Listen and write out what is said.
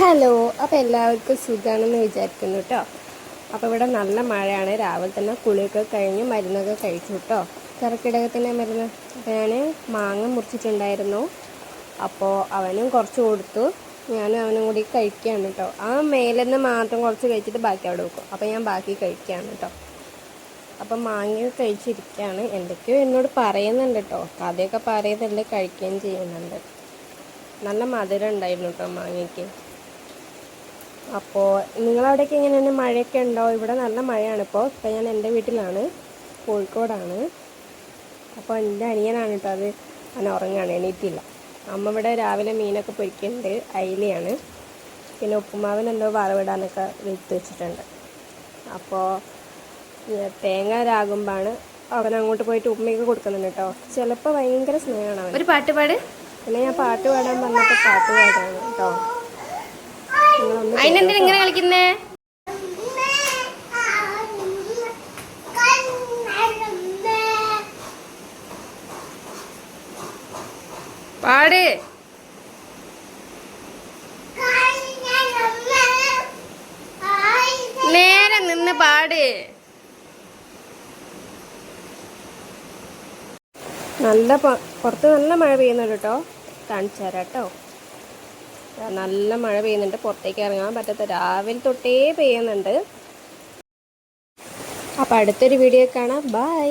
Hello, അപ്പോൾ എല്ലാവർക്കും സുഖമാണെന്ന് വിചാരിക്കുന്നു കേട്ടോ. അപ്പോൾ ഇവിടെ നല്ല മഴയാണ്. രാവിലെ തന്നെ കുളിയൊക്കെ കഴിഞ്ഞ് മരുന്നൊക്കെ കഴിച്ചു കേട്ടോ. കർക്കിടകത്തിൻ്റെ മരുന്ന്. അപ്പോൾ ഞാൻ മാങ്ങ മുറിച്ചിട്ടുണ്ടായിരുന്നു. അപ്പോൾ അവനും കുറച്ച് കൊടുത്തു, ഞാനും അവനും കൂടി കഴിക്കുകയാണ് കേട്ടോ. ആ മേലെന്ന് മാത്രം കുറച്ച് കഴിച്ചിട്ട് ബാക്കി അവിടെ വെക്കും. അപ്പോൾ ഞാൻ ബാക്കി കഴിക്കുകയാണ് കേട്ടോ. അപ്പം മാങ്ങ കഴിച്ചിരിക്കുകയാണ്. എന്തൊക്കെയോ എന്നോട് പറയുന്നുണ്ട് കേട്ടോ. കഥയൊക്കെ പറയുന്നുണ്ട്, കഴിക്കുകയും ചെയ്യുന്നുണ്ട്. നല്ല മധുരം ഉണ്ടായിരുന്നു കേട്ടോ മാങ്ങയ്ക്ക്. അപ്പോൾ നിങ്ങളവിടേക്ക് എങ്ങനെയാണ്, മഴയൊക്കെ ഉണ്ടോ? ഇവിടെ നല്ല മഴയാണ് ഇപ്പോൾ ഞാൻ എൻ്റെ വീട്ടിലാണ്, കോഴിക്കോടാണ്. അപ്പോൾ എൻ്റെ അനിയനാണ് കേട്ടോ, അത് അവൻ ഉറങ്ങുകയാണ്, എണീറ്റില്ല. അമ്മ ഇവിടെ രാവിലെ മീനൊക്കെ പൊരിക്കുന്നുണ്ട്, അയിലയാണ്. പിന്നെ ഉപ്പുമാവിന് എന്തോ വറവിടാനൊക്കെ വെച്ച് വെച്ചിട്ടുണ്ട്. അപ്പോൾ തേങ്ങ രാകുമ്പോഴാണ് അവൻ അങ്ങോട്ട് പോയിട്ട് ഉമ്മയൊക്കെ കൊടുക്കുന്നുണ്ട് കേട്ടോ. ചിലപ്പോൾ ഭയങ്കര സ്നേഹമാണ് അവൻ. ഒരു പാട്ട് പാട്. പിന്നെ ഞാൻ പാട്ട് പാടാൻ പറഞ്ഞപ്പോൾ പാട്ട് പാടാണ് കേട്ടോ. അതിനെന്തിനാ ഇങ്ങനെ കളിക്കുന്നേ? പാട്. നേരെ നിന്ന് പാട്. നല്ല പുറത്ത് നല്ല മഴ പെയ്യുന്നുണ്ട് കേട്ടോ. കാണിച്ചു തരാം കേട്ടോ. നല്ല മഴ പെയ്യുന്നുണ്ട്, പുറത്തേക്ക് ഇറങ്ങാൻ പറ്റാത്ത, രാവിലെ തൊട്ടേ പെയ്യുന്നുണ്ട്. അപ്പോൾ അടുത്തൊരു വീഡിയോ കാണാം. ബൈ.